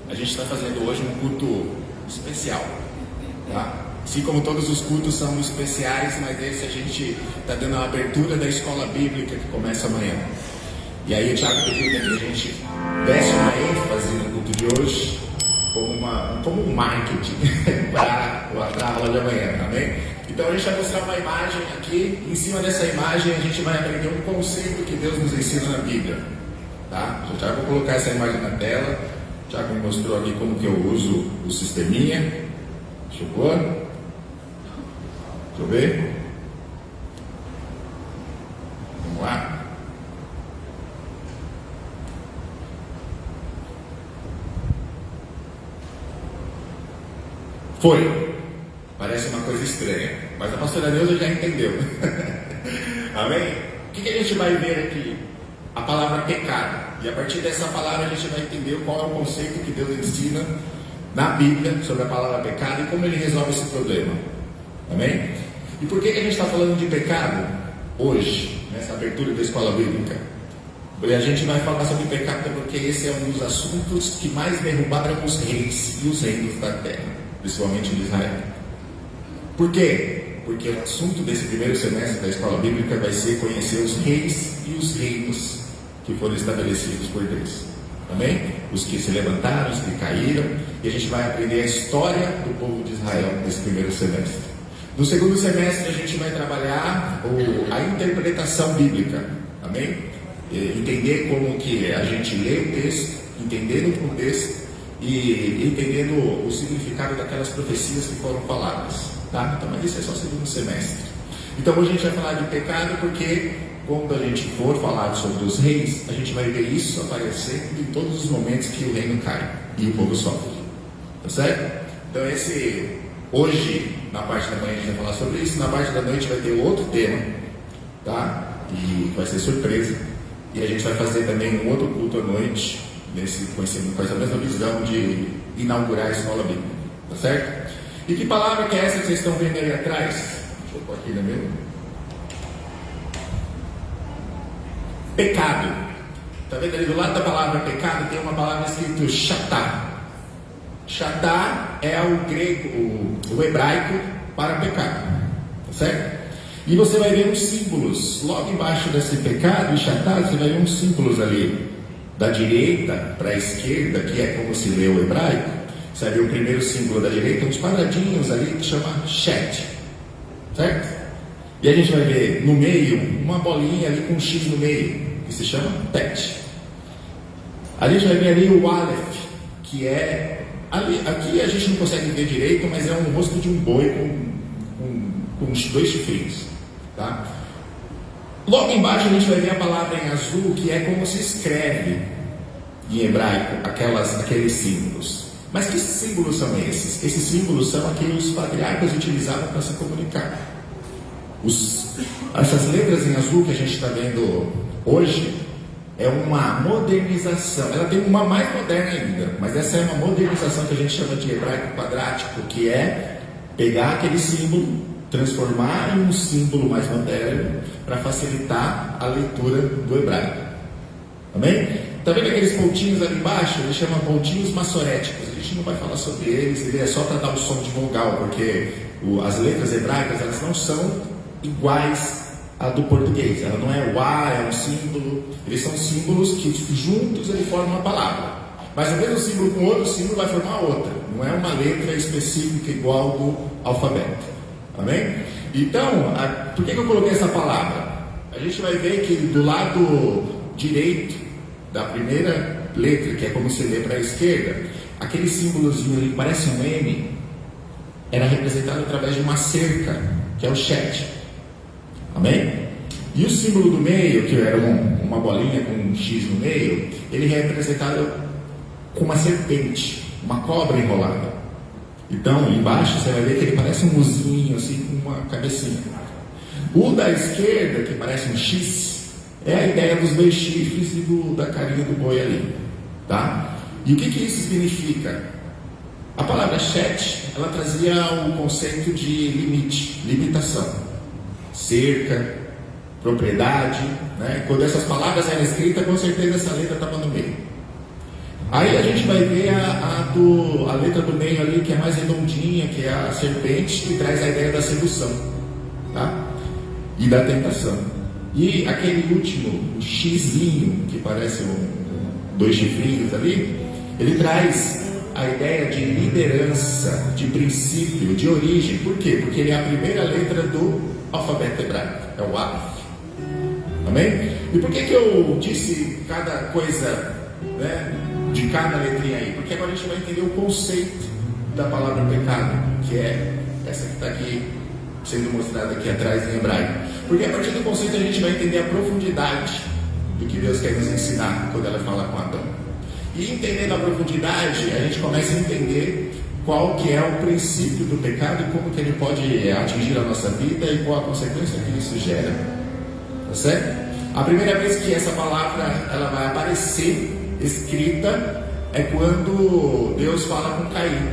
a gente está fazendo hoje um culto especial, tá? Assim como todos os cultos são especiais, mas esse a gente está dando a abertura da escola bíblica que começa amanhã. E aí o Thiago pediu que a gente desse uma ênfase no culto de hoje como um marketing para a aula de amanhã, amém? Então a gente vai mostrar uma imagem aqui. Em cima dessa imagem a gente vai aprender um conceito que Deus nos ensina na Bíblia, tá? O Thiago vai colocar essa imagem na tela. O Thiago me mostrou aqui como que eu uso o sisteminha. Deixa eu pôr. Deixa eu ver. Vamos lá. Foi. Parece uma coisa estranha, mas a pastora Neuza já entendeu. Amém? O que a gente vai ver aqui? A palavra pecado. E a partir dessa palavra a gente vai entender qual é o conceito que Deus ensina na Bíblia sobre a palavra pecado e como ele resolve esse problema. Amém? E por que a gente está falando de pecado hoje, nessa abertura da escola bíblica? E a gente vai falar sobre pecado porque esse é um dos assuntos que mais derrubaram os reis e os reinos da terra, principalmente de Israel. Por quê? Porque o assunto desse primeiro semestre da escola bíblica vai ser conhecer os reis e os reinos que foram estabelecidos por Deus. Amém? Os que se levantaram, os que caíram. E a gente vai aprender a história do povo de Israel nesse primeiro semestre. No segundo semestre a gente vai trabalhar a interpretação bíblica. Amém? Entender como que a gente lê o texto, entendendo o contexto e entendendo o significado daquelas profecias que foram faladas. Tá? Então, mas isso é só o segundo semestre. Então hoje a gente vai falar de pecado porque quando a gente for falar sobre os reis, a gente vai ver isso aparecendo em todos os momentos que o reino cai e o povo sofre. Tá certo? Então hoje, na parte da manhã a gente vai falar sobre isso, na parte da noite vai ter outro tema, tá? E vai ser surpresa. E a gente vai fazer também um outro culto à noite, com essa mesma visão de inaugurar a escola bíblica. Tá certo? E que palavra que é essa que vocês estão vendo ali atrás? Deixa eu pôr aqui no meu. Pecado. Está vendo ali do lado da palavra pecado? Tem uma palavra escrito chatá. Chatá é o grego, o hebraico para pecado. Tá certo? E você vai ver uns símbolos. Logo embaixo desse pecado e chatá, você vai ver uns símbolos ali. Da direita para a esquerda, que é como se lê o hebraico. Você vai ver o primeiro símbolo da direita, uns quadradinhos ali que chama chet, certo? E a gente vai ver no meio uma bolinha ali com um X no meio, que se chama tet. A gente vai ver ali o aleph, que é ali, aqui a gente não consegue ver direito, mas é um rosto de um boi com dois chifrinhos, tá? Logo embaixo a gente vai ver a palavra em azul, que é como se escreve em hebraico aqueles símbolos. Mas que símbolos são esses? Esses símbolos são aqueles que os patriarcas utilizavam para se comunicar. Essas letras em azul que a gente está vendo hoje é uma modernização. Ela tem uma mais moderna ainda, mas essa é uma modernização que a gente chama de hebraico quadrático, que é pegar aquele símbolo, transformar em um símbolo mais moderno para facilitar a leitura do hebraico. Amém? Está vendo aqueles pontinhos ali embaixo? Eles chamam pontinhos maçoréticos. A gente não vai falar sobre eles, ele é só para dar o som de vogal, porque as letras hebraicas elas não são iguais à do português. Ela não é o A, é um símbolo. Eles são símbolos que juntos ele formam uma palavra. Mas o mesmo símbolo com outro símbolo vai formar outra. Não é uma letra específica igual do alfabeto. Amém? Então, por que eu coloquei essa palavra? A gente vai ver que do lado direito da primeira letra, que é como se lê para a esquerda, aquele símbolozinho ali que parece um M, era representado através de uma cerca, que é o chet. Amém? E o símbolo do meio, que era uma bolinha com um X no meio, ele é representado com uma serpente, uma cobra enrolada. Então, embaixo você vai ver que ele parece um muzinho, assim, com uma cabecinha. O da esquerda, que parece um X, é a ideia dos dois chifres e da carinha do boi ali, tá? E o que isso significa? A palavra chet, ela trazia o conceito de limite, limitação, cerca, propriedade, né? Quando essas palavras eram escritas, com certeza essa letra estava no meio. Aí a gente vai ver a a letra do meio ali, que é mais redondinha, que é a serpente, que traz a ideia da sedução, tá? E da tentação. E aquele último, o xizinho, que parece dois chifrinhos ali, ele traz a ideia de liderança, de princípio, de origem. Por quê? Porque ele é a primeira letra do alfabeto hebraico, é o Aleph. Amém? E por que eu disse cada coisa, né, de cada letrinha aí? Porque agora a gente vai entender o conceito da palavra pecado, que é essa que está aqui sendo mostrada aqui atrás em hebraico. Porque a partir do conceito a gente vai entender a profundidade do que Deus quer nos ensinar quando ela fala com Adão. E entendendo a profundidade, a gente começa a entender qual que é o princípio do pecado e como que ele pode atingir a nossa vida e qual a consequência que isso gera. Tá certo? A primeira vez que essa palavra ela vai aparecer escrita é quando Deus fala com Caim,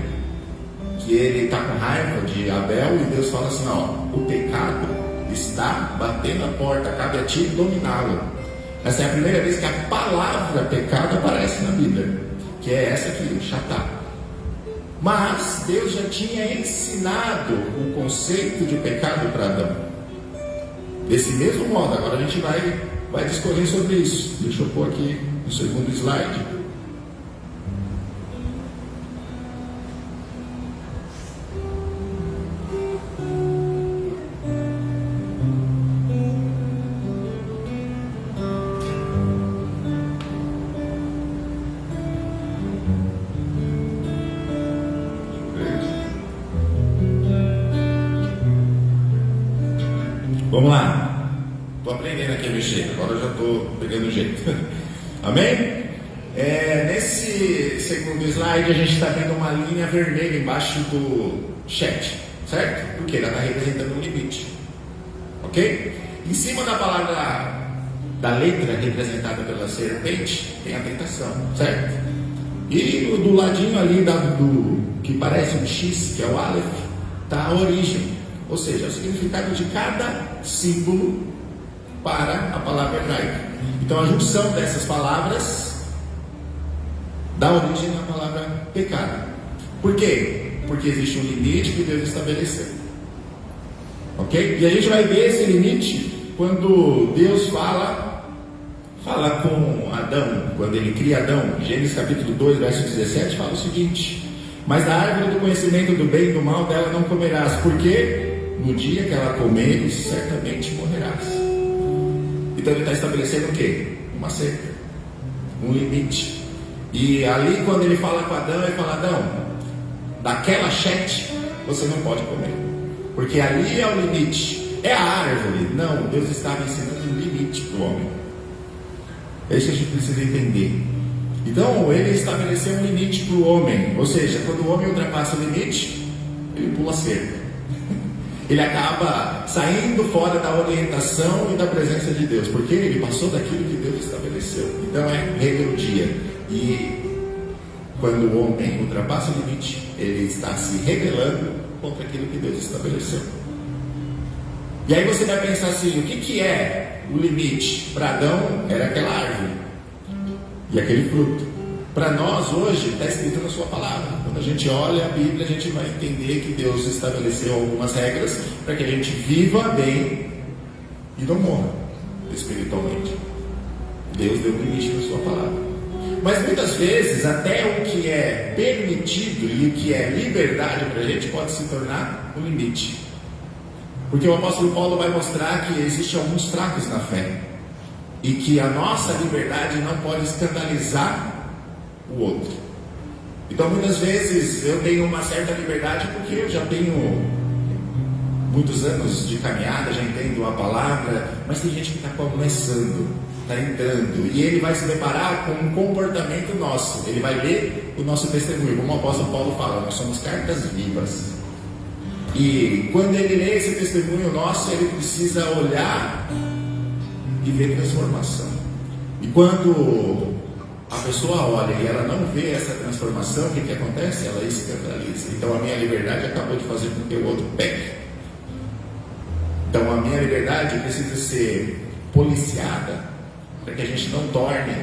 que ele está com raiva de Abel, e Deus fala assim: ó, o pecado está batendo a porta, cabe a ti dominá-lo. Essa é a primeira vez que a palavra pecado aparece na Bíblia, que é essa aqui, o Shatá. Mas Deus já tinha ensinado o conceito de pecado para Adão. Desse mesmo modo, agora a gente vai discorrer sobre isso. Deixa eu pôr aqui no segundo slide. Vamos lá. Estou aprendendo aqui a mexer, agora eu já estou pegando o jeito. Amém? Nesse segundo slide a gente está vendo uma linha vermelha embaixo do chat, certo? Porque ela está representando um limite. Ok? Em cima da palavra, da letra representada pela serpente, tem a tentação, certo? E do ladinho ali do que parece um X, que é o Aleph, está a origem. Ou seja, o significado de cada símbolo para a palavra hebraica. Então a junção dessas palavras dá origem à palavra pecado. Por quê? Porque existe um limite que Deus estabeleceu. Ok? E a gente vai ver esse limite quando Deus fala com Adão, quando ele cria Adão. Gênesis capítulo 2, verso 17, fala o seguinte: mas da árvore do conhecimento do bem e do mal dela não comerás, porque no dia que ela comeres, certamente morrerás. Então ele está estabelecendo o quê? Uma cerca, um limite. E ali quando ele fala com Adão, ele fala: Adão, daquela chete você não pode comer, porque ali é o limite. É a árvore. Não, Deus estava ensinando um limite para o homem. É isso que a gente precisa entender. Então ele estabeleceu um limite para o homem. Ou seja, quando o homem ultrapassa o limite, ele pula a cerca. Ele acaba saindo fora da orientação e da presença de Deus, porque ele passou daquilo que Deus estabeleceu. Então é rebeldia. E quando o homem ultrapassa o limite, ele está se rebelando contra aquilo que Deus estabeleceu. E aí você vai pensar assim: o que é o limite? Para Adão era aquela árvore e aquele fruto. Para nós hoje está escrito na sua palavra. Quando a gente olha a Bíblia, a gente vai entender que Deus estabeleceu algumas regras para que a gente viva bem e não morra espiritualmente. Deus deu um limite na sua palavra. Mas muitas vezes até o que é permitido e o que é liberdade para a gente pode se tornar um limite. Porque o apóstolo Paulo vai mostrar que existem alguns fracos na fé e que a nossa liberdade não pode escandalizar o outro. Então muitas vezes eu tenho uma certa liberdade porque eu já tenho muitos anos de caminhada, já entendo a palavra, mas tem gente que está começando, está entrando, e ele vai se deparar com um comportamento nosso. Ele vai ler o nosso testemunho, como o apóstolo Paulo fala: nós somos cartas vivas. E quando ele lê esse testemunho nosso, ele precisa olhar e ver transformação. E quando a pessoa olha e ela não vê essa transformação, o que acontece? Ela escandaliza. Então a minha liberdade acabou de fazer com que o outro peque. Então a minha liberdade precisa ser policiada para que a gente não torne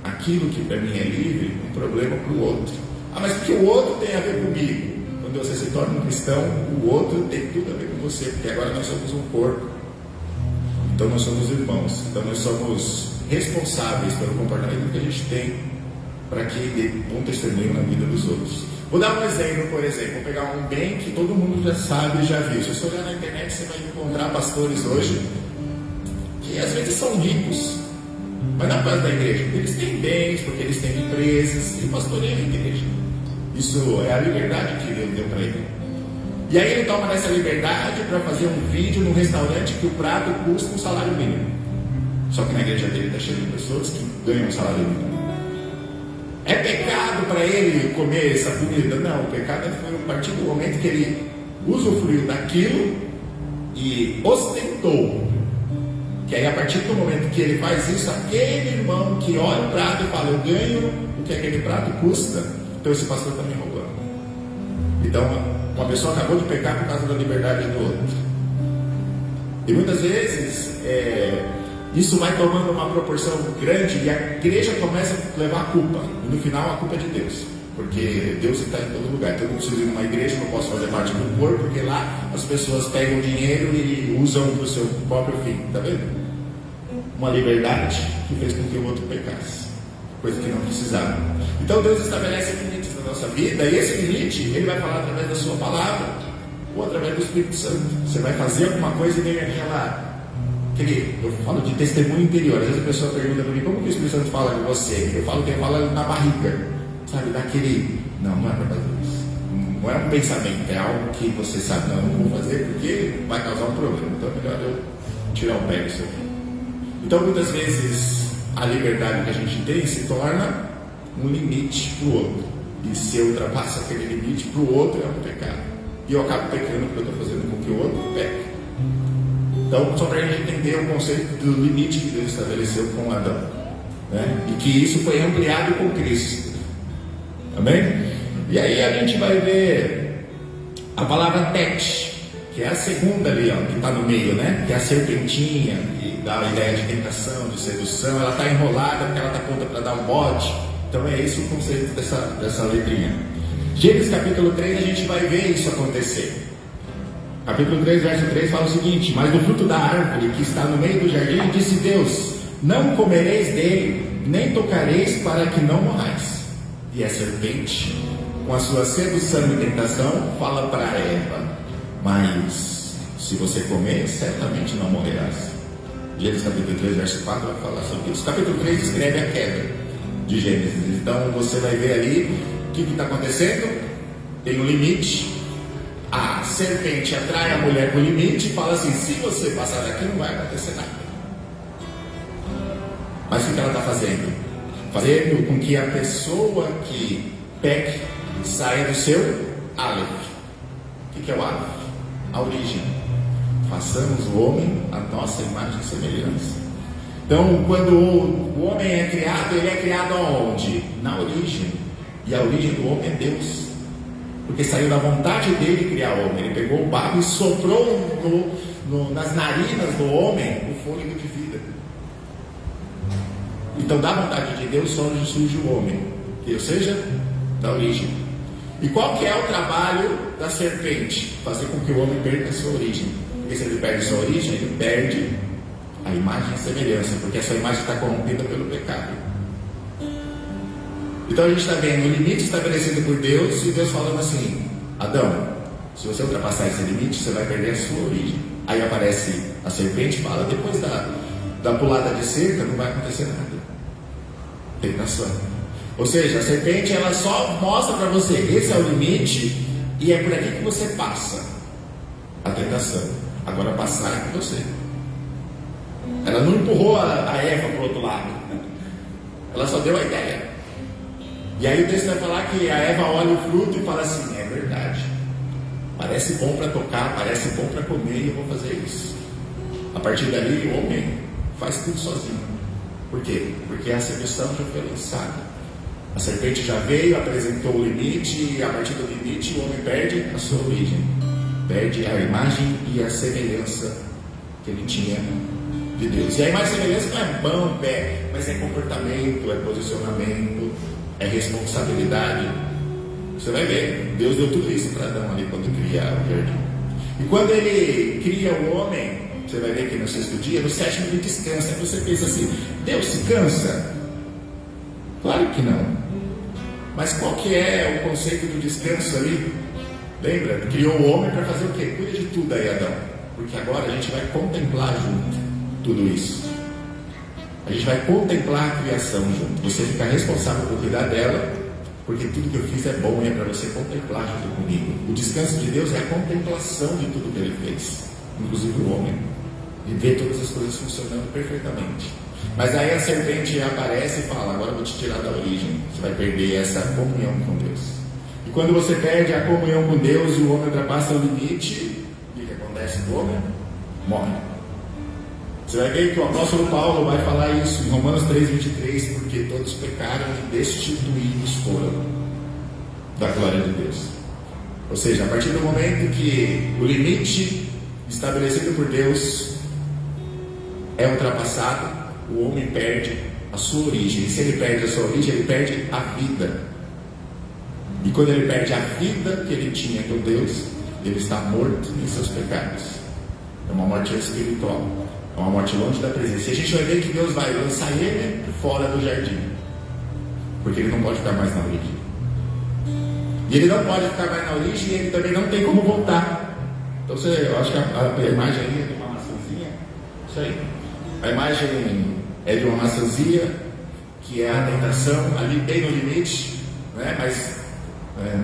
aquilo que para mim é livre um problema para o outro. Ah, mas o que o outro tem a ver comigo? Quando você se torna um cristão, o outro tem tudo a ver com você, porque agora nós somos um corpo. Então nós somos irmãos. Então nós somos responsáveis pelo comportamento que a gente tem para que dê um testemunho na vida dos outros. Vou dar um exemplo, por exemplo. Vou pegar um bem que todo mundo já sabe e já viu. Se você olhar na internet, você vai encontrar pastores hoje que às vezes são ricos, mas não por causa da igreja, porque eles têm bens, porque eles têm empresas e pastoreiam a igreja. Isso é a liberdade que Deus deu para ele. E aí ele toma dessa liberdade para fazer um vídeo num restaurante que o prato custa um salário mínimo. Só que na igreja dele está cheio de pessoas que ganham um salário mínimo. É pecado para ele comer essa comida? Não, o pecado foi a partir do momento que ele usufruiu daquilo e ostentou. Que aí a partir do momento que ele faz isso, aquele irmão que olha o prato e fala, eu ganho o que aquele prato custa, então esse pastor está me roubando. Então uma pessoa acabou de pecar por causa da liberdade do outro. E muitas vezes isso vai tomando uma proporção grande e a igreja começa a levar a culpa. E no final a culpa é de Deus. Porque Deus está em todo lugar. Então eu não preciso ir numa igreja, não posso fazer parte do corpo, porque lá as pessoas pegam dinheiro e usam para o seu próprio fim. Está vendo? Uma liberdade que fez com que o outro pecasse. Coisa que não precisava. Então Deus estabelece limites na nossa vida. E esse limite, Ele vai falar através da sua palavra. Ou através do Espírito Santo. Você vai fazer alguma coisa e vem aquela... Eu falo de testemunho interior. Às vezes a pessoa pergunta para mim, como que o Espírito Santo fala com você? Eu falo que ele fala na barriga, sabe, daquele, não é para fazer isso, não é um pensamento, é algo que você sabe, não vou fazer porque vai causar um problema, então é melhor eu tirar o pé disso aqui. Então muitas vezes a liberdade que a gente tem se torna um limite para o outro, e se eu ultrapasso aquele limite para o outro é um pecado, e eu acabo pecando porque eu estou fazendo com que o outro peque. Então, só para a gente entender o conceito do limite que Deus estabeleceu com Adão, né? E que isso foi ampliado com Cristo. Amém? E aí a gente vai ver a palavra tet, que é a segunda ali, ó, que está no meio, né? Que é a serpentinha, que dá a ideia de tentação, de sedução. Ela está enrolada porque ela está pronta para dar um bote. Então é esse o conceito dessa letrinha. Gênesis capítulo 3, a gente vai ver isso acontecer. Capítulo 3, verso 3 fala o seguinte: mas do fruto da árvore que está no meio do jardim, disse Deus, não comereis dele, nem tocareis, para que não morrais. E a serpente, com a sua sedução e tentação, fala para Eva, mas se você comer, certamente não morrerás. Gênesis capítulo 3, verso 4 vai falar sobre isso. Capítulo 3 descreve a queda de Gênesis. Então você vai ver ali o que está acontecendo. Tem um limite. A serpente atrai a mulher com o limite e fala assim, se você passar daqui não vai acontecer nada. Mas o que ela está fazendo? Fazendo com que a pessoa que peque saia do seu Aleph. O que é o Aleph? A origem. Façamos o homem a nossa imagem e semelhança. Então, quando o homem é criado, ele é criado aonde? Na origem. E a origem do homem é Deus. Porque saiu da vontade dele criar o homem. Ele pegou o barro e soprou nas narinas do homem o fôlego de vida. Então, da vontade de Deus só surge o homem, ou seja, da origem. E qual que é o trabalho da serpente? Fazer com que o homem perca a sua origem. Porque se ele perde a sua origem, ele perde a imagem e a semelhança, porque a sua imagem está corrompida pelo pecado. Então a gente está vendo o limite estabelecido por Deus, e Deus falando assim, Adão, se você ultrapassar esse limite, você vai perder a sua origem. Aí aparece a serpente e fala, depois da pulada de cerca, não vai acontecer nada. Tentação. Ou seja, a serpente ela só mostra para você, esse é o limite, e é por aqui que você passa a tentação. Agora passar é com você. Ela não empurrou a Eva para o outro lado, ela só deu a ideia. E aí o texto vai falar que a Eva olha o fruto e fala assim, é verdade, parece bom para tocar, parece bom para comer, e eu vou fazer isso. A partir dali o homem faz tudo sozinho. Por quê? Porque a sedução já foi lançada. A serpente já veio, apresentou o limite, e a partir do limite o homem perde a sua origem, perde a imagem e a semelhança que ele tinha de Deus. E a imagem e a semelhança não é mão, pé, mas é comportamento, é posicionamento, é responsabilidade. Você vai ver, Deus deu tudo isso para Adão ali quando cria o jardim. E quando ele cria o homem, você vai ver que no sexto dia, no sétimo ele descansa. Aí você pensa assim, Deus se cansa? Claro que não. Mas qual que é o conceito do descanso ali? Lembra? Criou o homem para fazer o quê? Cuida de tudo aí, Adão. Porque agora a gente vai contemplar junto tudo isso. A gente vai contemplar a criação junto. Você fica responsável por cuidar dela, porque tudo que eu fiz é bom e é para você contemplar junto comigo. O descanso de Deus é a contemplação de tudo que Ele fez, inclusive o homem, e ver todas as coisas funcionando perfeitamente. Mas aí a serpente aparece e fala, agora eu vou te tirar da origem, você vai perder essa comunhão com Deus. E quando você perde a comunhão com Deus e o homem ultrapassa o limite, o que acontece com o homem? Morre. Você vai ver que o apóstolo Paulo vai falar isso em Romanos 3,23, porque todos pecaram e destituídos foram da glória de Deus. Ou seja, a partir do momento que o limite estabelecido por Deus é ultrapassado, o homem perde a sua origem. E se ele perde a sua origem, ele perde a vida. E quando ele perde a vida que ele tinha com Deus, ele está morto em seus pecados. É uma morte espiritual. É uma morte longe da presença. E a gente vai ver que Deus vai lançar ele fora do jardim, porque ele não pode ficar mais na origem. E ele não pode ficar mais na origem e ele também não tem como voltar. Então eu acho que a imagem aí é de uma maçãzinha. Isso aí. A imagem é de uma maçãzinha, que é a tentação ali bem no limite, né? Mas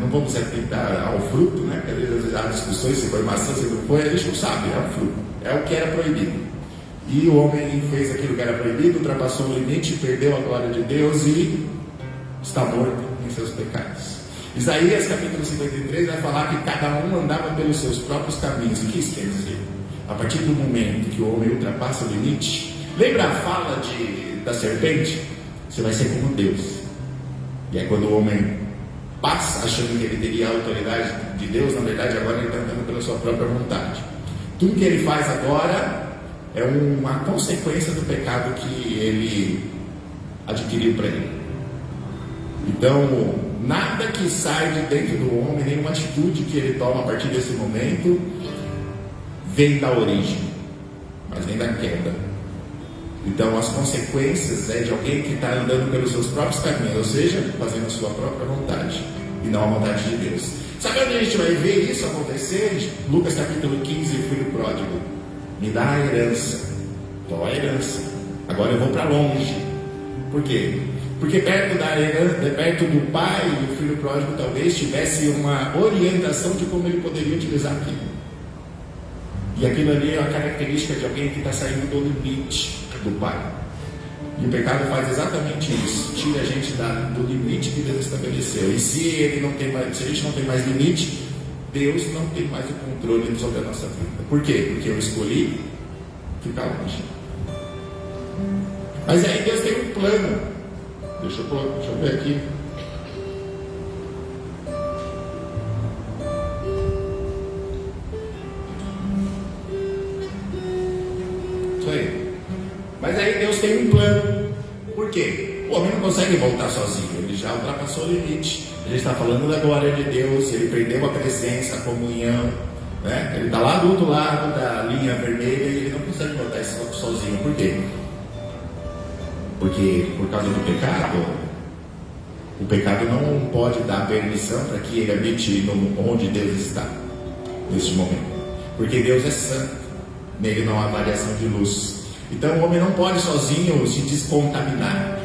não vamos atentar ao fruto, né? Porque às vezes há discussões se foi maçã, se não foi, a gente não sabe, é o fruto, é o que era proibido. E o homem fez aquilo que era proibido, ultrapassou o limite, perdeu a glória de Deus e está morto em seus pecados. Isaías capítulo 53 vai falar que cada um andava pelos seus próprios caminhos. O que isso quer dizer? A partir do momento que o homem ultrapassa o limite, lembra a fala da serpente? Você vai ser como Deus. E é quando o homem passa achando que ele teria a autoridade de Deus, na verdade agora ele está andando pela sua própria vontade. Tudo que ele faz agora é uma consequência do pecado que ele adquiriu para ele. Então, nada que sai de dentro do homem, nenhuma atitude que ele toma a partir desse momento, vem da origem, mas vem da queda. Então, as consequências é de alguém que está andando pelos seus próprios caminhos, ou seja, fazendo a sua própria vontade, e não a vontade de Deus. Sabe onde a gente vai ver isso acontecer? Lucas capítulo 15, o filho pródigo. Me dá a herança. Qual a herança? Agora eu vou para longe. Por quê? Porque perto do pai e do filho pródigo talvez tivesse uma orientação de como ele poderia utilizar aquilo. E aquilo ali é a característica de alguém que está saindo do limite do pai. E o pecado faz exatamente isso. Tira a gente do limite que Deus estabeleceu. E se a gente não tem mais limite, Deus não tem mais o controle sobre a nossa vida. Por quê? Porque eu escolhi ficar longe. Mas aí Deus tem um plano. Deixa eu ver aqui. Isso aí. Mas aí Deus tem um plano. Por quê? O homem não consegue voltar sozinho. Ele já ultrapassou o limite. A gente está falando da glória de Deus. Ele perdeu a presença, a comunhão, né? Ele está lá do outro lado da linha vermelha e ele não consegue voltar sozinho. Por quê? Porque por causa do pecado, o pecado não pode dar permissão para que ele habite onde Deus está neste momento. Porque Deus é santo, nele não há variação de luz. Então o homem não pode sozinho se descontaminar.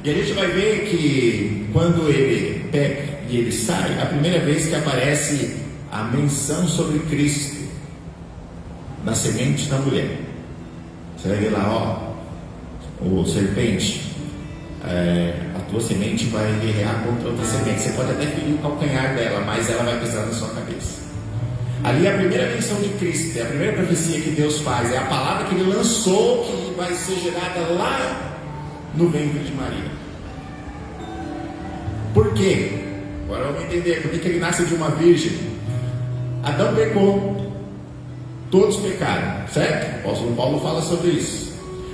E a gente vai ver que quando ele peca e ele sai, a primeira vez que aparece a menção sobre Cristo na semente da mulher. Você vai ver lá, o serpente, a tua semente vai guerrear contra outra semente. Você pode até ferir o calcanhar dela, mas ela vai pisar na sua cabeça. Ali é a primeira menção de Cristo, é a primeira profecia que Deus faz, é a palavra que Ele lançou, que vai ser gerada lá no ventre de Maria. Por quê? Agora vamos entender por que ele nasce de uma virgem. Adão pecou, todos pecaram, certo? O apóstolo Paulo fala sobre isso.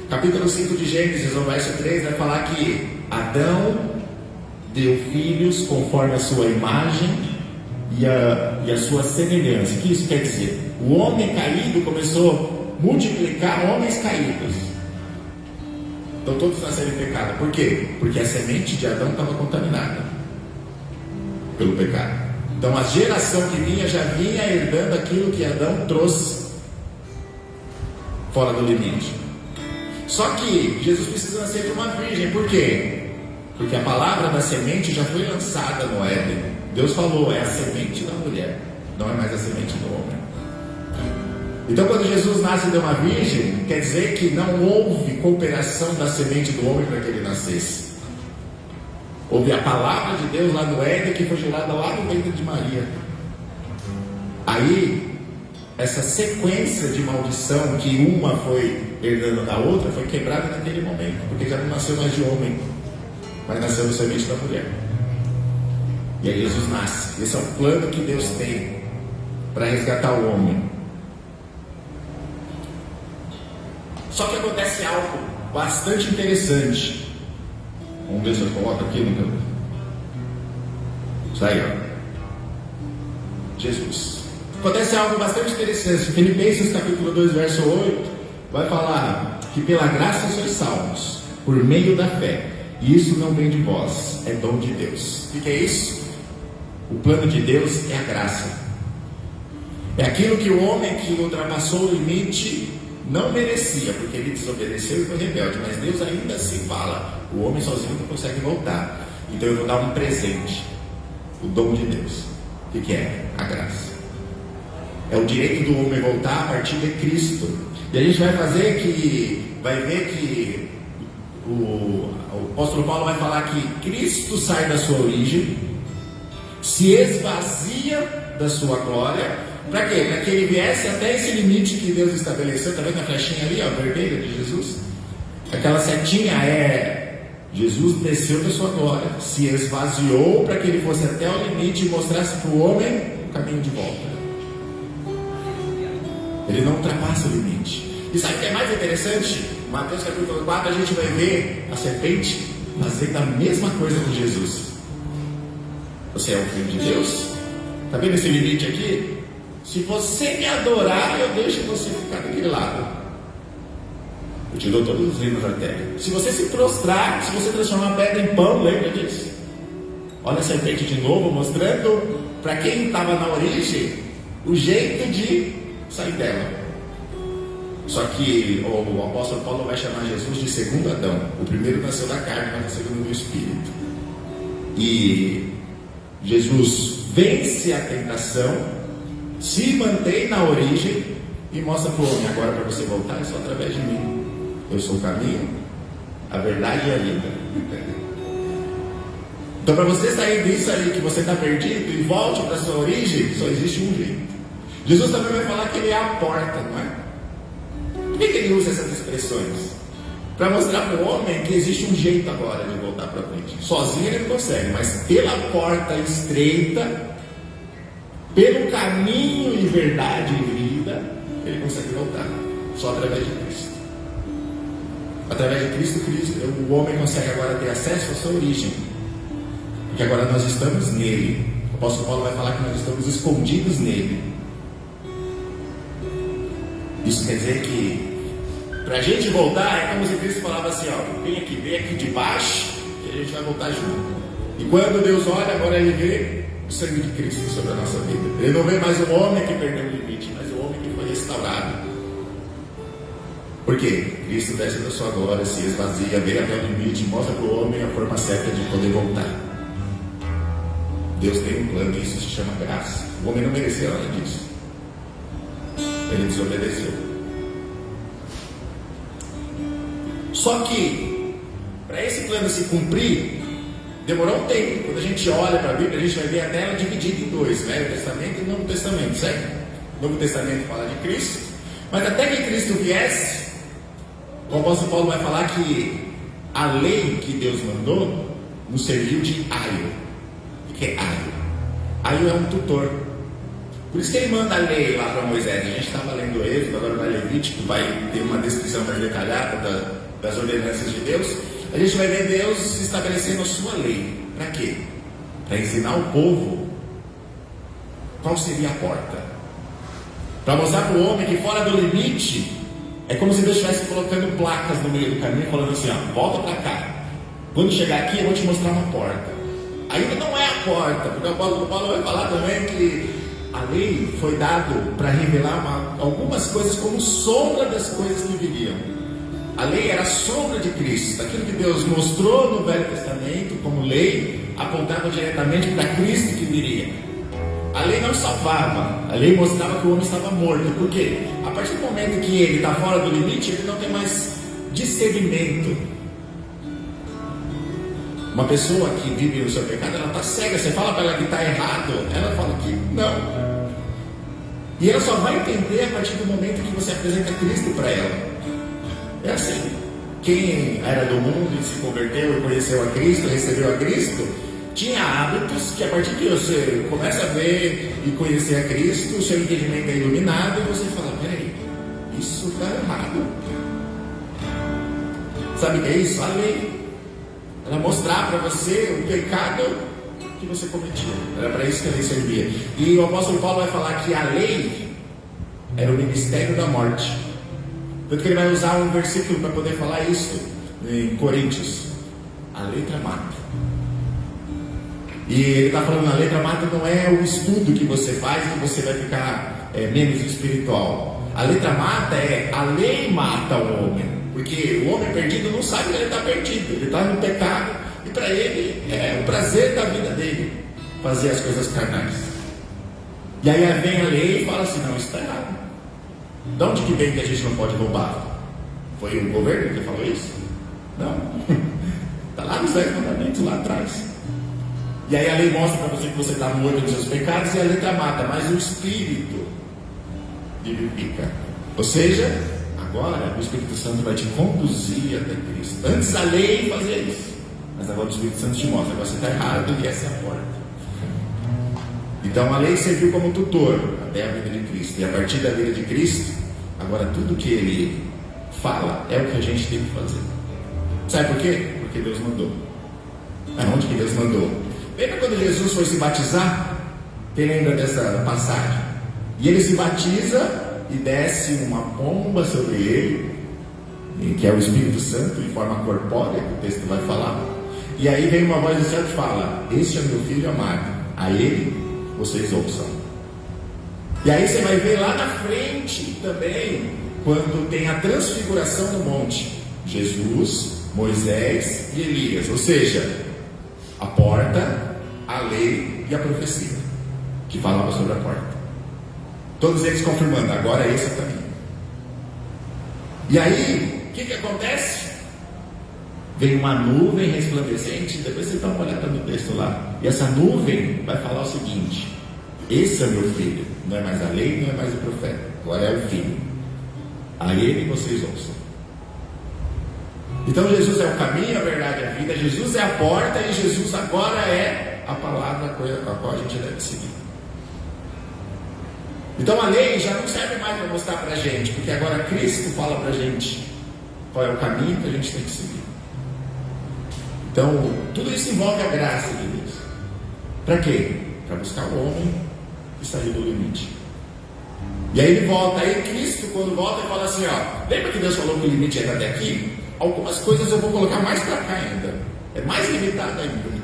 Capítulo 5 de Gênesis, no verso 3, vai falar que Adão deu filhos conforme a sua imagem e a sua semelhança. O que isso quer dizer? O homem caído começou a multiplicar homens caídos. Então todos nasceram em pecado. Por quê? Porque a semente de Adão estava contaminada pelo pecado. Então a geração que vinha já vinha herdando aquilo que Adão trouxe fora do limite. Só que Jesus precisa nascer de uma virgem. Por quê? Porque a palavra da semente já foi lançada no Éden. Deus falou, é a semente da mulher, não é mais a semente do homem. Então quando Jesus nasce de uma virgem, quer dizer que não houve cooperação da semente do homem para que ele nascesse. Houve a palavra de Deus lá no Éden, que foi gerada lá no ventre de Maria. Aí, essa sequência de maldição, que uma foi herdando da outra, foi quebrada naquele momento, porque já não nasceu mais de homem, mas nasceu da semente da mulher. E aí Jesus nasce. Esse é o plano que Deus tem para resgatar o homem. Só que acontece algo bastante interessante. Vamos ver se eu coloco aqui no meu. Isso aí, ó. Jesus. Acontece algo bastante interessante. Filipenses capítulo 2, verso 8, vai falar que pela graça sois salvos, por meio da fé. E isso não vem de vós, é dom de Deus. O que é isso? O plano de Deus é a graça. É aquilo que o homem que ultrapassou o limite não merecia, porque ele desobedeceu e foi rebelde. Mas Deus ainda assim fala, o homem sozinho não consegue voltar. Então eu vou dar um presente, o dom de Deus. O que é? A graça. É o direito do homem voltar a partir de Cristo. E a gente vai ver que o apóstolo Paulo vai falar que Cristo sai da sua origem, se esvazia da sua glória. Para quê? Para que ele viesse até esse limite que Deus estabeleceu. Está vendo a flechinha ali, ó, vermelha de Jesus? Aquela setinha é Jesus desceu da sua glória, se esvaziou para que ele fosse até o limite e mostrasse para o homem o caminho de volta. Ele não ultrapassa o limite. E sabe o que é mais interessante? Mateus capítulo 4, a gente vai ver a serpente fazendo a mesma coisa com Jesus. Você é o filho de Deus? Está vendo esse limite aqui? Se você me adorar, eu deixo você ficar daquele lado. Eu te dou todos os reinos da terra. Se você se prostrar, se você transformar a pedra em pão, lembra disso? Olha a serpente de novo, mostrando para quem estava na origem o jeito de sair dela. Só que o apóstolo Paulo vai chamar Jesus de segundo Adão. O primeiro nasceu da carne, mas o segundo do Espírito. E Jesus vence a tentação, se mantém na origem e mostra para o homem, agora para você voltar é só através de mim. Eu sou o caminho, a verdade e a vida. Então para você sair disso aí que você está perdido e volte para a sua origem, só existe um jeito. Jesus também vai falar que ele é a porta, não é? Por que ele usa essas expressões? Para mostrar para o homem que existe um jeito agora de voltar para frente. Sozinho ele não consegue, mas pela porta estreita, pelo caminho de verdade e vida, ele consegue voltar. Só através de Cristo. Através de Cristo, o homem consegue agora ter acesso à sua origem. Porque agora nós estamos nele. O apóstolo Paulo vai falar que nós estamos escondidos nele. Isso quer dizer que para a gente voltar é como se Cristo falava assim, ó, vem aqui de baixo, que a gente vai voltar junto. E quando Deus olha, agora ele vê o sangue de Cristo sobre a nossa vida. Ele não vê mais o homem que perdeu o limite, mas o homem que foi restaurado. Por quê? Cristo desce da sua glória, se esvazia, vem até o limite, mostra para o homem a forma certa de poder voltar. Deus tem um plano e isso se chama graça. O homem não merecia nada disso. Ele desobedeceu. Só que, para esse plano se cumprir, demorou um tempo. Quando a gente olha para a Bíblia, a gente vai ver a tela dividida em dois, Velho Testamento e Novo Testamento, certo? O Novo Testamento fala de Cristo, mas até que Cristo viesse, o apóstolo Paulo vai falar que a lei que Deus mandou nos serviu de aio. O que é aio? Aio é um tutor. Por isso que ele manda a lei lá para Moisés. A gente estava lendo Êxodo, agora vai Levítico, vai ter uma descrição mais detalhada das ordenanças de Deus. A gente vai ver Deus estabelecendo a sua lei. para quê? Para ensinar o povo qual seria a porta. Para mostrar para o homem que fora do limite, é como se Deus estivesse colocando placas no meio do caminho, falando assim, ó, volta para cá. Quando chegar aqui, eu vou te mostrar uma porta. Ainda não é a porta, porque o Paulo vai falar também que a lei foi dado para revelar algumas coisas como sombra das coisas que viriam. A lei era a sombra de Cristo. Aquilo que Deus mostrou no Velho Testamento como lei, apontava diretamente para Cristo que viria. A lei não salvava, a lei mostrava que o homem estava morto. Por quê? A partir do momento que ele está fora do limite, ele não tem mais discernimento. Uma pessoa que vive no seu pecado, ela está cega. Você fala para ela que está errado, ela fala que não. E ela só vai entender a partir do momento que você apresenta Cristo para ela. É assim. Quem era do mundo e se converteu e conheceu a Cristo, recebeu a Cristo, tinha hábitos que a partir que você começa a ver e conhecer a Cristo, o seu entendimento é iluminado e você fala, peraí, isso está errado. Sabe o que é isso? A lei. Ela mostrar para você o pecado que você cometia. Era para isso que a lei servia. E o apóstolo Paulo vai falar que a lei era o ministério da morte. Tanto que ele vai usar um versículo para poder falar isso em Coríntios. A letra mata. E ele está falando, a letra mata não é o estudo que você faz e você vai ficar menos espiritual. A letra mata é, a lei mata o homem. Porque o homem perdido não sabe que ele está perdido. Ele está no pecado e para ele é o prazer da vida dele fazer as coisas carnais. E aí vem a lei e fala assim, não, isso está errado. De onde que vem que a gente não pode roubar? Foi o governo que falou isso? Não. Está lá nos 10 mandamentos, lá atrás. E aí a lei mostra para você que você está morto nos seus pecados e a letra mata, mas o Espírito vivifica. Ou seja, agora o Espírito Santo vai te conduzir até Cristo. Antes a lei fazia isso, mas agora o Espírito Santo te mostra, agora você está errado e essa é a porta. Então a lei serviu como tutor até a vida de Cristo. E a partir da vida de Cristo, agora tudo que Ele fala é o que a gente tem que fazer. Sabe por quê? Porque Deus mandou. Aonde que Deus mandou? Lembra quando Jesus foi se batizar? Quem lembra dessa passagem? E ele se batiza e desce uma pomba sobre ele, que é o Espírito Santo, em forma corpórea, que o texto vai falar. E aí vem uma voz do céu que fala, este é meu filho amado, a ele vocês ouçam. E aí você vai ver lá na frente também, quando tem a transfiguração no monte, Jesus, Moisés e Elias, ou seja, a porta, a lei e a profecia, que falava sobre a porta. Todos eles confirmando, agora esse é o caminho. E aí, o que acontece? Vem uma nuvem resplandecente, depois você dá uma olhada no texto lá. E essa nuvem vai falar o seguinte, esse é meu filho, não é mais a lei, não é mais o profeta, agora é o filho. A ele vocês ouçam. Então Jesus é o caminho, a verdade e a vida, Jesus é a porta e Jesus agora é a palavra com a qual a gente deve seguir. Então a lei já não serve mais para mostrar para a gente, porque agora Cristo fala para a gente qual é o caminho que a gente tem que seguir. Então tudo isso envolve a graça de Deus. Para quê? Para buscar o homem e sair do limite. E aí ele volta, aí Cristo quando volta ele fala assim, ó, lembra que Deus falou que o limite era até aqui? Algumas coisas eu vou colocar mais para cá ainda. É mais limitado ainda.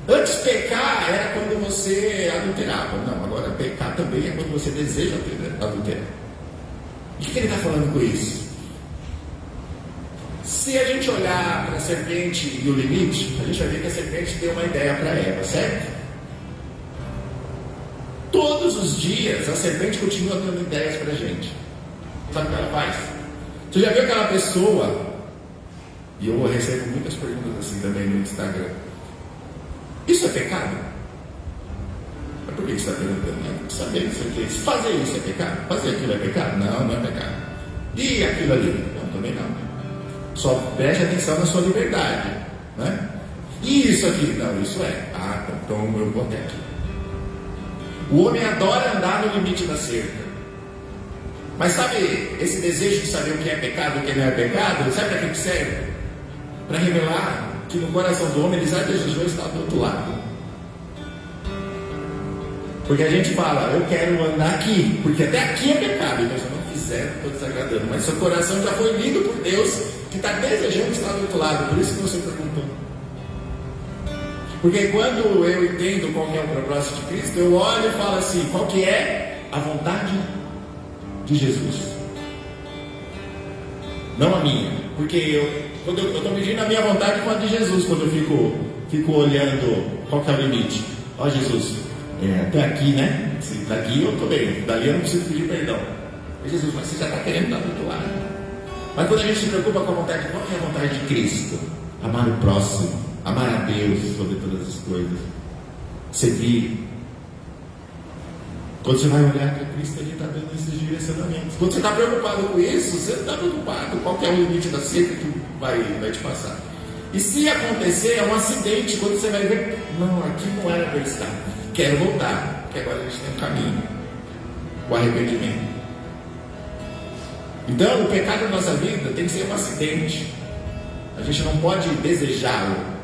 Antes pecar era quando você adulterava. Não, agora pecar também é quando você deseja adulterar. O que ele está falando com isso? Se a gente olhar para a serpente e o limite, a gente vai ver que a serpente deu uma ideia para Eva, certo? Todos os dias a serpente continua dando ideias para a gente. Sabe o que ela faz? Você já viu aquela pessoa? E eu recebo muitas perguntas assim também no Instagram. Isso é pecado? Mas por que você está perguntando? Saber isso aqui. Fazer isso é pecado? Fazer aquilo é pecado? Não, não é pecado. E aquilo ali? Não, também não. Só preste atenção na sua liberdade, né? E isso aqui? Não, isso é. Ah, então eu vou até aqui. O homem adora andar no limite da cerca. Mas sabe esse desejo de saber o que é pecado e o que não é pecado? Sabe para que serve? Para revelar que no coração do homem ele já desejou estar do outro lado. Porque a gente fala, eu quero andar aqui, porque até aqui é pecado, então se eu não fizer, estou desagradando. Mas seu coração já foi lido por Deus, que está desejando estar do outro lado. Por isso que você perguntou. Porque quando eu entendo qual que é o propósito de Cristo, eu olho e falo assim, qual que é a vontade de Jesus? Não a minha. Porque quando eu estou medindo a minha vontade com a de Jesus, quando eu fico olhando qual que é o limite. Ó Jesus, até aqui, né? Daqui eu estou bem, dali eu não preciso pedir perdão. Mas Jesus, mas você já está querendo dar do outro lado. Mas quando a gente se preocupa com a vontade, qual que é a vontade de Cristo? Amar o próximo. Amar a Deus sobre todas as coisas. Servir. Quando você vai olhar para Cristo, Ele está dando esses direcionamentos. Quando você está preocupado com isso, você está preocupado. Qual que é o limite da seca que vai te passar? E se acontecer, é um acidente. Quando você vai ver, não, aqui não era para estar. Quero voltar. Porque agora a gente tem um caminho. O arrependimento. Então, o pecado da nossa vida tem que ser um acidente. A gente não pode desejá-lo.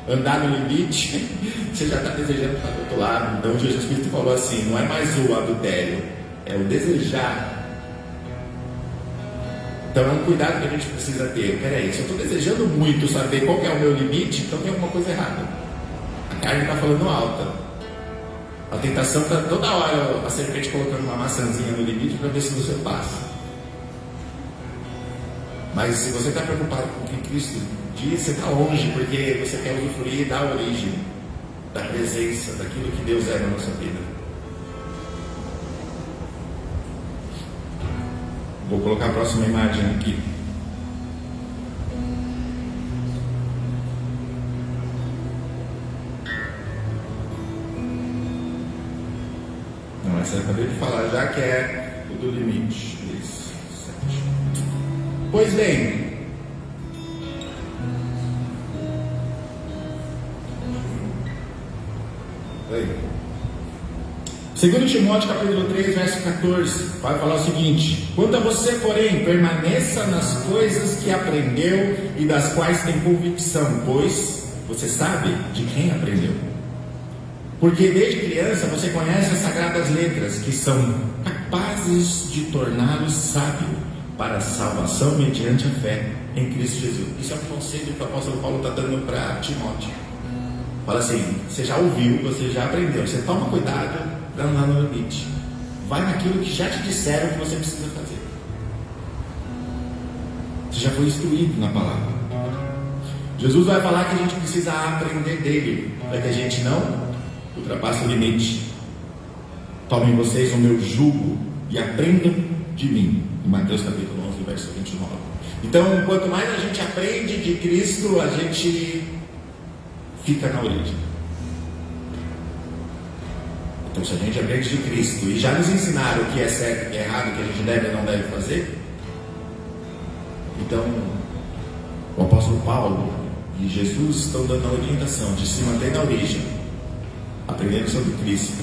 Andar no limite, você já está desejando estar do outro lado. Então Jesus Cristo falou assim, não é mais o adultério, é o desejar. Então é um cuidado que a gente precisa ter. Peraí, se eu estou desejando muito saber qual que é o meu limite, então tem alguma coisa errada. A carne está falando alta. A tentação está toda hora, a serpente colocando uma maçãzinha no limite para ver se você passa. Mas se você está preocupado com o que Cristo diz, você está longe, porque você quer usufruir da origem, da presença, daquilo que Deus é na nossa vida. Vou colocar a próxima imagem aqui. Não, essa eu acabei de falar já, que é o do limite. Isso, 7. Pois bem, segundo Timóteo capítulo 3, verso 14, vai falar o seguinte: quanto a você, porém, permaneça nas coisas que aprendeu e das quais tem convicção, pois você sabe de quem aprendeu. Porque desde criança você conhece as sagradas letras, que são capazes de torná-lo sábio para a salvação mediante a fé em Cristo Jesus. Isso é um conselho que o apóstolo Paulo está dando para Timóteo. Fala assim, você já ouviu, você já aprendeu, você toma cuidado para andar no limite. Vai naquilo que já te disseram que você precisa fazer. Você já foi instruído na palavra. Jesus vai falar que a gente precisa aprender dele, para que a gente não ultrapasse o limite. Tomem vocês o meu jugo e aprendam de mim. Em Mateus capítulo 11, verso 29. Então, quanto mais a gente aprende de Cristo, a gente fica na origem. Então, se a gente aprende de Cristo e já nos ensinaram o que é certo, o que é errado, o que a gente deve e não deve fazer, então o apóstolo Paulo e Jesus estão dando a orientação de se manter na origem, aprendendo sobre Cristo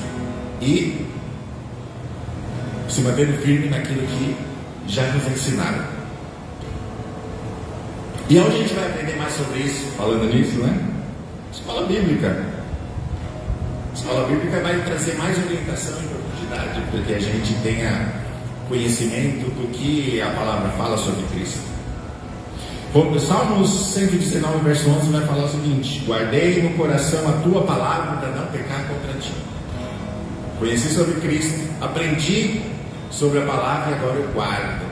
e se mantendo firme naquilo que já nos ensinaram. E onde a gente vai aprender mais sobre isso? Falando nisso, né? Escola Bíblica. Escola Bíblica vai trazer mais orientação e profundidade, para que a gente tenha conhecimento do que a palavra fala sobre Cristo. Salmos 119, verso 11 vai falar o seguinte: guardei no coração a tua palavra para não pecar contra ti. Conheci sobre Cristo, aprendi sobre a palavra e agora eu guardo.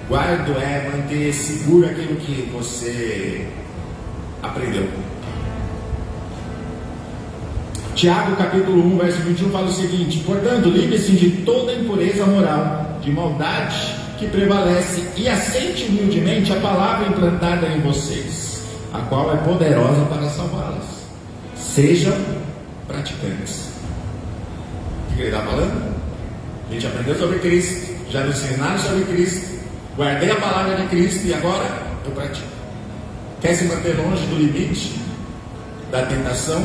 Guardo é manter seguro aquilo que você aprendeu. Tiago capítulo 1, verso 21 fala o seguinte: portanto, livre-se de toda impureza moral, de maldade que prevalece, e aceite humildemente a palavra implantada em vocês, a qual é poderosa para salvá-las. Sejam praticantes. O que ele está falando? A gente aprendeu sobre Cristo, já nos ensinaram sobre Cristo, guardei a palavra de Cristo e agora eu pratico. Quer se manter longe do limite, da tentação,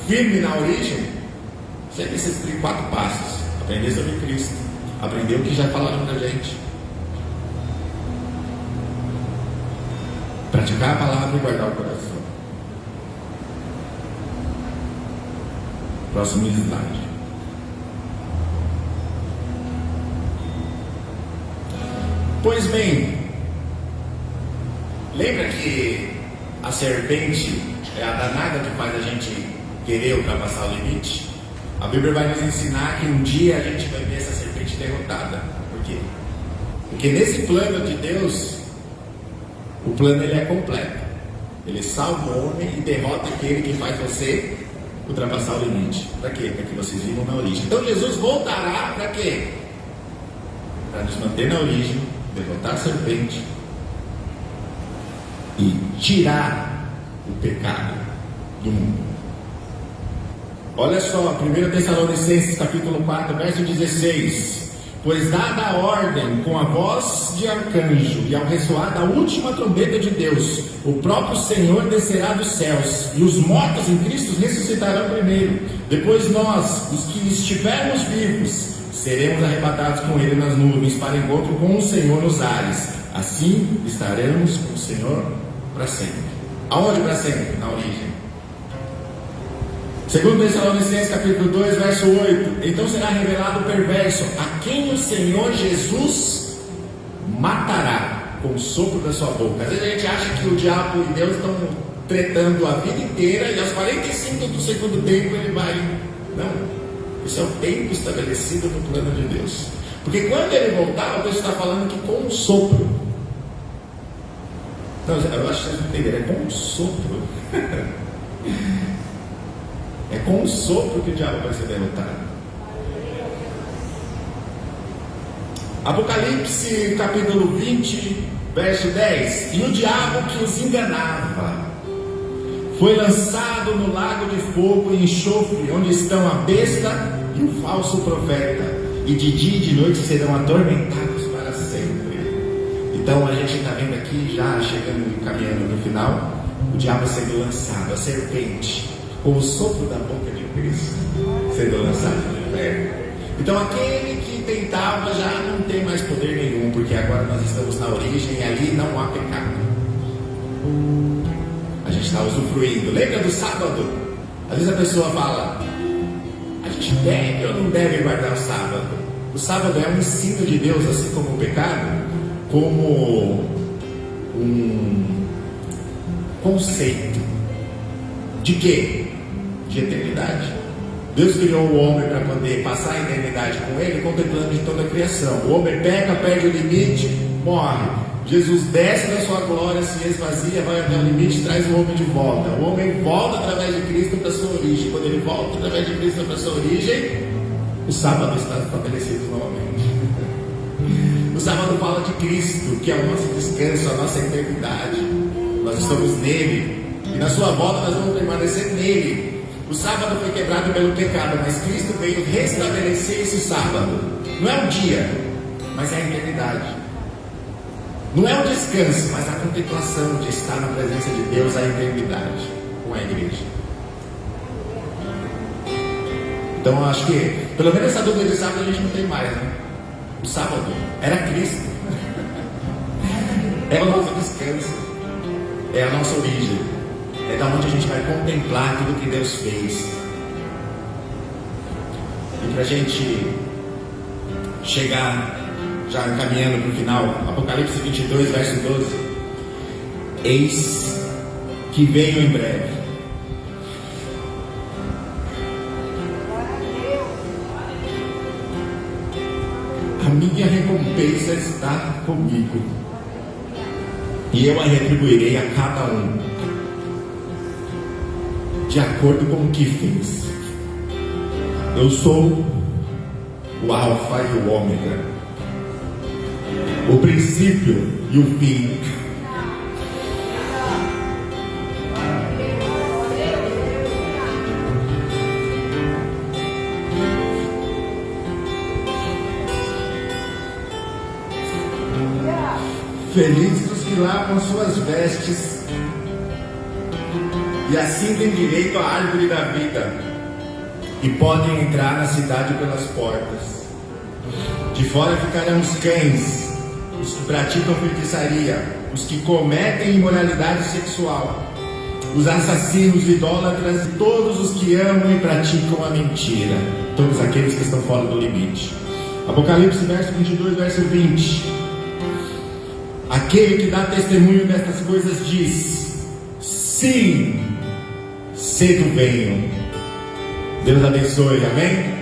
firme na origem? Você precisa ter 4 passos: aprender sobre Cristo, aprender o que já falaram pra gente, Praticar a palavra e guardar o coração. Próximo slide. Pois bem, lembra que a serpente é a danada que faz a gente querer ultrapassar o limite? A Bíblia vai nos ensinar que um dia a gente vai ver essa serpente derrotada. Por quê? Porque nesse plano de Deus, o plano ele é completo. Ele salva o homem e derrota aquele que faz você ultrapassar o limite. Para quê? Para que vocês vivam na origem. Então Jesus voltará para quê? Para nos manter na origem, derrotar a serpente e tirar o pecado do mundo. Olha só, 1 Tessalonicenses capítulo 4, verso 16. Pois dada a ordem com a voz de arcanjo e ao ressoar da última trombeta de Deus, o próprio Senhor descerá dos céus, e os mortos em Cristo ressuscitarão primeiro. Depois nós, os que estivermos vivos, seremos arrebatados com Ele nas nuvens para encontro com o Senhor nos ares. Assim estaremos com o Senhor para sempre. Aonde para sempre? Na origem. 2 Tessalonicenses capítulo 2, verso 8. Então será revelado o perverso, a quem o Senhor Jesus matará com o sopro da sua boca. Às vezes a gente acha que o diabo e Deus estão tretando a vida inteira, e aos 45 do segundo tempo ele vai. Não, esse é o tempo estabelecido no plano de Deus. Porque quando ele voltar, o texto está falando que com um sopro. Não, eu acho que vocês não entenderam, é com um sopro. É com o sopro que o diabo vai ser derrotado. Apocalipse capítulo 20, verso 10. E o diabo que os enganava foi lançado no lago de fogo e enxofre, onde estão a besta e o falso profeta, e de dia e de noite serão atormentados para sempre. Então a gente está vendo aqui, já chegando, caminhando no final, o diabo sendo lançado, a serpente, com o sopro da boca de Cristo, sendo lançado no inferno. Então aquele que tentava já não tem mais poder nenhum, porque agora nós estamos na origem e ali não há pecado. A gente está usufruindo. Lembra do sábado? Às vezes a pessoa fala: a gente deve ou não deve guardar o sábado? O sábado é um ensino de Deus, assim como o pecado, como um conceito de quê? De eternidade. Deus criou o homem para poder passar a eternidade com ele, contemplando de toda a criação. O homem peca, perde o limite, morre. Jesus desce da sua glória, se esvazia, vai até o limite e traz o homem de volta. O homem volta através de Cristo para a sua origem. Quando ele volta através de Cristo para a sua origem, o sábado está estabelecido novamente. O sábado fala de Cristo, que é o nosso descanso, a nossa eternidade. Nós estamos nele e na sua volta nós vamos permanecer nele. O sábado foi quebrado pelo pecado, mas Cristo veio restabelecer esse sábado. Não é um dia, mas é a eternidade. Não é um descanso, mas a contemplação de estar na presença de Deus, a eternidade com a igreja. Então eu acho que, pelo menos essa dúvida de sábado a gente não tem mais, né? O sábado era Cristo. É o nosso descanso. É a nossa origem. É da onde a gente vai contemplar tudo que Deus fez. E para a gente chegar, já caminhando para o final, Apocalipse 22, verso 12. Eis que venho em breve. A minha recompensa está comigo, e eu a retribuirei a cada um de acordo com o que fez. Eu sou o Alfa e o Ômega, o princípio e o fim. Felizes os que lavam suas vestes e assim têm direito à árvore da vida e podem entrar na cidade pelas portas. De fora ficarão os cães os que praticam feitiçaria, os que cometem imoralidade sexual, os assassinos, idólatras, todos os que amam e praticam a mentira, todos aqueles que estão fora do limite. Apocalipse, verso 22, verso 20. Aquele que dá testemunho destas coisas diz: sim, cedo venho. Deus abençoe, amém?